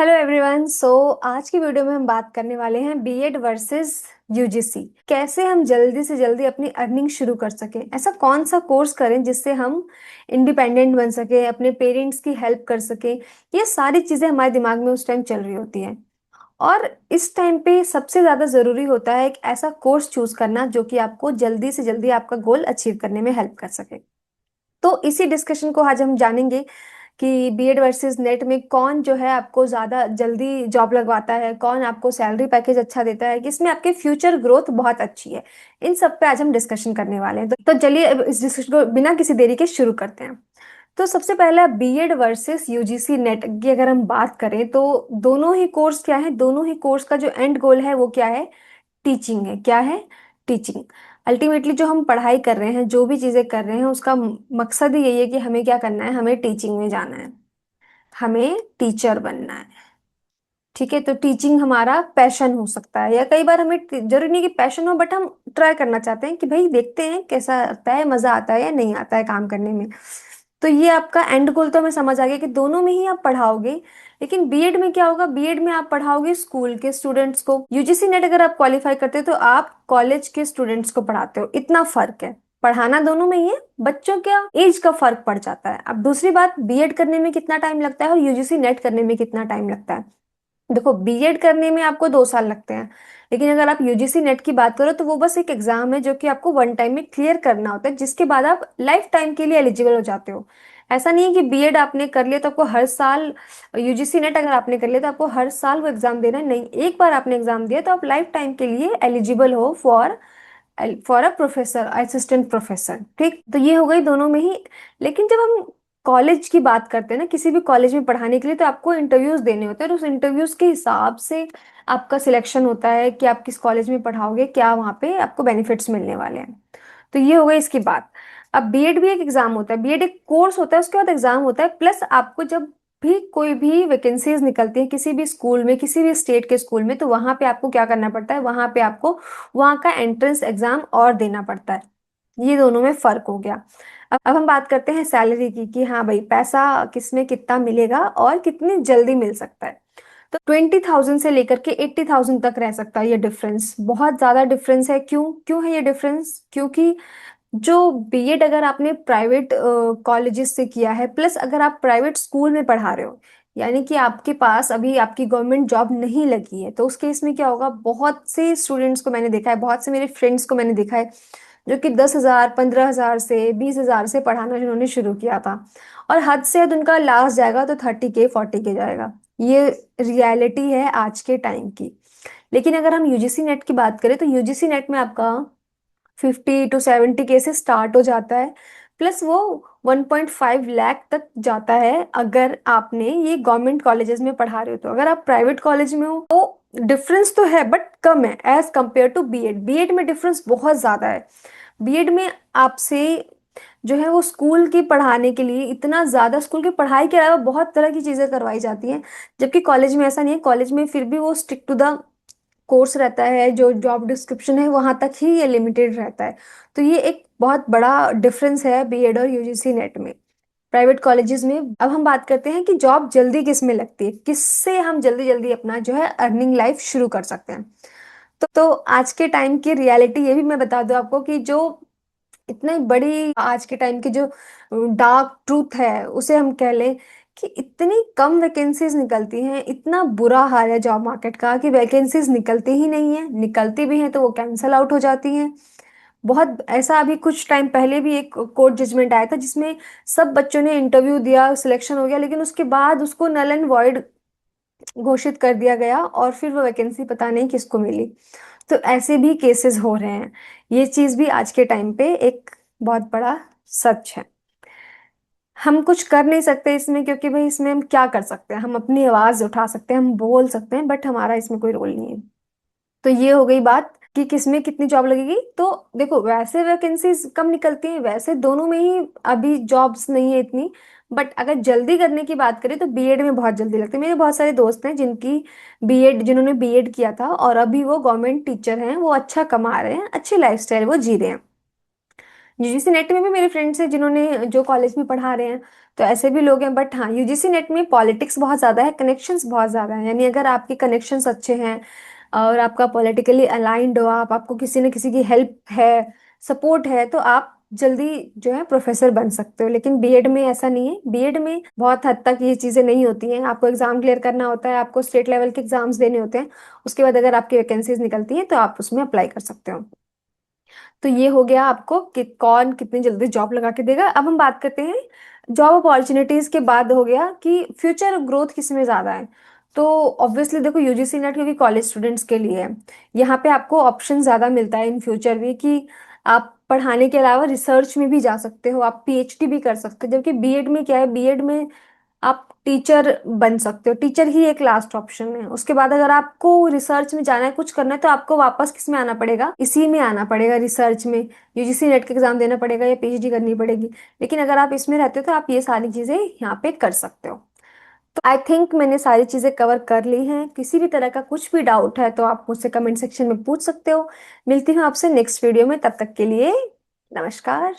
Hello everyone. आज की video में हम बात करने वाले हैं बीएड वर्सेस यूजीसी। कैसे हम जल्दी से जल्दी अपनी अर्निंग शुरू कर सकें, ऐसा कौन सा कोर्स करें जिससे हम इंडिपेंडेंट बन सकें, अपने पेरेंट्स की हेल्प कर सकें। ये सारी चीज़ें हमारे दिमाग में उस टाइम चल रही होती हैं। और इस टाइम पे सबसे ज़्यादा ज़रूरी होता है एक ऐसा कोर्स चूज करना जो कि आपको जल्दी से जल्दी आपका गोल अचीव करने में हेल्प कर सके। तो इसी डिस्कशन को आज हम जानेंगे कि बीएड वर्सेस नेट में कौन जो है आपको ज़्यादा जल्दी जॉब लगवाता है, कौन आपको सैलरी पैकेज अच्छा देता है, किसमें आपके फ्यूचर ग्रोथ बहुत अच्छी है। इन सब पे आज हम डिस्कशन करने वाले हैं। तो चलिए अब इस डिस्कशन को बिना किसी देरी के शुरू करते हैं। तो सबसे पहला बीएड वर्सेस यूजीसी नेट की अगर हम बात करें तो दोनों ही कोर्स क्या है, दोनों ही कोर्स का जो एंड गोल है वो क्या है, टीचिंग है। क्या है? टीचिंग। अल्टीमेटली जो हम पढ़ाई कर रहे हैं, जो भी चीजें कर रहे हैं, उसका मकसद ही यही है कि हमें क्या करना है, हमें टीचिंग में जाना है, हमें टीचर बनना है। ठीक है, तो टीचिंग हमारा पैशन हो सकता है, या कई बार हमें जरूरी नहीं कि पैशन हो, बट हम ट्राई करना चाहते हैं कि भाई देखते हैं कैसा आता है, मजा आता है या नहीं आता है काम करने में। तो ये आपका एंड गोल तो हमें समझ आ गया कि दोनों में ही आप पढ़ाओगे। लेकिन बीएड में क्या होगा, बीएड में आप पढ़ाओगे स्कूल के स्टूडेंट्स को। यूजीसी नेट अगर आप क्वालिफाई करते हो तो आप कॉलेज के स्टूडेंट्स को पढ़ाते हो। इतना फर्क है, पढ़ाना दोनों में ही है, बच्चों का एज का फर्क पड़ जाता है। अब दूसरी बात, बीएड करने में कितना टाइम लगता है और यूजीसी नेट करने में कितना टाइम लगता है। देखो, बीएड करने में आपको 2 साल लगते हैं, लेकिन अगर आप यूजीसी नेट की बात करो तो वो बस एक एग्जाम है जो कि आपको वन टाइम में क्लियर करना होता है, जिसके बाद आप लाइफ टाइम के लिए एलिजिबल हो जाते हो। ऐसा नहीं है कि बीएड आपने कर लिया तो आपको हर साल, यूजीसी नेट अगर आपने कर लिया तो आपको हर साल वो एग्जाम देना है, नहीं। एक बार आपने एग्जाम दिया तो आप लाइफ टाइम के लिए एलिजिबल हो for a professor, assistant professor. ठीक, तो ये हो गई दोनों में ही। लेकिन जब हम कॉलेज की बात करते हैं ना, किसी भी कॉलेज में पढ़ाने के लिए, तो आपको इंटरव्यूज देने होते हैं और उस इंटरव्यूज के हिसाब से आपका सिलेक्शन होता है कि आप किस कॉलेज में पढ़ाओगे, क्या वहाँ पे आपको बेनिफिट्स मिलने वाले हैं। तो ये हो गई इसकी बात। अब बीएड भी एक एग्जाम होता है, बीएड एक कोर्स होता है, उसके बाद एग्जाम होता है, प्लस आपको जब भी कोई भी वैकेंसीज निकलती है किसी भी स्कूल में, किसी भी स्टेट के स्कूल में, तो वहां पे आपको क्या करना पड़ता है, वहां पे आपको वहां का एंट्रेंस एग्जाम और देना पड़ता है। ये दोनों में फर्क हो गया। अब हम बात करते हैं सैलरी की, कि हाँ भाई पैसा किसमें कितना मिलेगा और कितनी जल्दी मिल सकता है। तो 20,000 से लेकर के 80,000 तक रह सकता है ये डिफरेंस। बहुत ज्यादा डिफरेंस है। क्यों क्यों है ये डिफरेंस? क्योंकि जो बीएड अगर आपने प्राइवेट कॉलेजेस से किया है, प्लस अगर आप प्राइवेट स्कूल में पढ़ा रहे हो, यानी कि आपके पास अभी आपकी गवर्नमेंट जॉब नहीं लगी है, तो उस केस में क्या होगा, बहुत से स्टूडेंट्स को मैंने देखा है, बहुत से मेरे फ्रेंड्स को मैंने देखा है जो कि 10,000, 15,000 से, 20,000 से पढ़ाना जिन्होंने शुरू किया था, और हद से हद उनका लास्ट जाएगा तो 30K 40K जाएगा। ये रियलिटी है आज के टाइम की। लेकिन अगर हम यूजीसी नेट की बात करें तो यूजीसी नेट में आपका 50 to 70K से स्टार्ट हो जाता है, प्लस वो 1.5 लाख तक जाता है अगर आपने ये गवर्नमेंट कॉलेजेस में पढ़ा रहे हो। तो अगर आप प्राइवेट कॉलेज में हो तो डिफरेंस तो है बट कम है as compare to BEd. BEd में डिफरेंस बहुत ज्यादा है। बीएड में आपसे जो है वो स्कूल की पढ़ाने के लिए इतना ज्यादा, स्कूल की पढ़ाई के अलावा बहुत तरह की चीजें करवाई जाती हैं, जबकि कॉलेज में ऐसा नहीं है। कॉलेज में फिर भी वो स्टिक टू द कोर्स रहता है, जो जॉब डिस्क्रिप्शन है वहां तक ही ये लिमिटेड रहता है। तो ये एक बहुत बड़ा डिफरेंस है बीएड और यूजीसी नेट में, प्राइवेट कॉलेजेस में। अब हम बात करते हैं कि जॉब जल्दी किस में लगती है, किससे हम जल्दी जल्दी अपना जो है अर्निंग लाइफ शुरू कर सकते हैं। तो आज के टाइम की रियलिटी ये भी मैं बता दूं आपको कि जो इतनी बड़ी आज के टाइम की जो डार्क ट्रूथ है उसे हम कह लें, कि इतनी कम वैकेंसीज निकलती हैं, इतना बुरा हाल है जॉब मार्केट का कि वैकेंसीज निकलती ही नहीं है, निकलती भी हैं तो वो कैंसिल आउट हो जाती हैं। बहुत ऐसा, अभी कुछ टाइम पहले भी एक कोर्ट जजमेंट आया था जिसमें सब बच्चों ने इंटरव्यू दिया, सिलेक्शन हो गया, लेकिन उसके बाद उसको नल एंड वॉइड घोषित कर दिया गया और फिर वो वैकेंसी पता नहीं किसको मिली। तो ऐसे भी केसेस हो रहे हैं। ये चीज भी आज के टाइम पे एक बहुत बड़ा सच है। हम कुछ कर नहीं सकते इसमें, क्योंकि भाई इसमें हम क्या कर सकते हैं, हम अपनी आवाज उठा सकते हैं, हम बोल सकते हैं, बट हमारा इसमें कोई रोल नहीं है। तो ये हो गई बात कि किसमें कितनी जॉब लगेगी। तो देखो, वैसे वैकेंसीज कम निकलती हैं, वैसे दोनों में ही अभी जॉब्स नहीं है इतनी, बट अगर जल्दी करने की बात करें तो बीएड में बहुत जल्दी लगती है। मेरे बहुत सारे दोस्त हैं जिन्होंने बीएड किया था और अभी वो गवर्नमेंट टीचर हैं, वो अच्छा कमा रहे हैं, अच्छी लाइफस्टाइल वो जी रहे हैं। यूजीसी नेट में भी मेरे फ्रेंड्स हैं जिन्होंने जो कॉलेज में पढ़ा रहे हैं, तो ऐसे भी लोग हैं। बट हाँ, यूजीसी नेट में पॉलिटिक्स बहुत ज़्यादा है, कनेक्शंस बहुत ज़्यादा है। यानी अगर आपके कनेक्शंस अच्छे हैं और आपका पॉलिटिकली अलाइंड हो, आपको किसी न किसी की हेल्प है, सपोर्ट है, तो आप जल्दी जो है प्रोफेसर बन सकते हो। लेकिन बीएड में ऐसा नहीं है। बीएड में बहुत हद तक ये चीज़ें नहीं होती हैं। आपको एग्जाम क्लियर करना होता है, आपको स्टेट लेवल के एग्जाम्स देने होते हैं, उसके बाद अगर आपकी वैकेंसीज निकलती हैं तो आप उसमें अप्लाई कर सकते हो। तो ये हो गया आपको कि कौन कितनी जल्दी जॉब लगा के देगा। अब हम बात करते हैं जॉब अपॉर्चुनिटीज के बाद। हो गया कि फ्यूचर ग्रोथ किस में ज़्यादा है। तो ऑब्वियसली देखो, यूजीसी नेट क्योंकि कॉलेज स्टूडेंट्स के लिए है, यहाँ पे आपको ऑप्शन ज़्यादा मिलता है इन फ्यूचर भी कि आप पढ़ाने के अलावा रिसर्च में भी जा सकते हो, आप पीएचडी भी कर सकते हो। जबकि बीएड में क्या है, बीएड में आप टीचर बन सकते हो, टीचर ही एक लास्ट ऑप्शन है। उसके बाद अगर आपको रिसर्च में जाना है, कुछ करना है, तो आपको वापस किस में आना पड़ेगा, इसी में आना पड़ेगा, रिसर्च में। यूजीसी नेट का एग्जाम देना पड़ेगा या पीएचडी करनी पड़ेगी। लेकिन अगर आप इसमें रहते हो तो आप ये सारी चीजें यहाँ पे कर सकते हो। तो आई थिंक मैंने सारी चीजें कवर कर ली हैं। किसी भी तरह का कुछ भी डाउट है तो आप मुझसे कमेंट सेक्शन में पूछ सकते हो। मिलती हूँ आपसे नेक्स्ट वीडियो में, तब तक के लिए नमस्कार।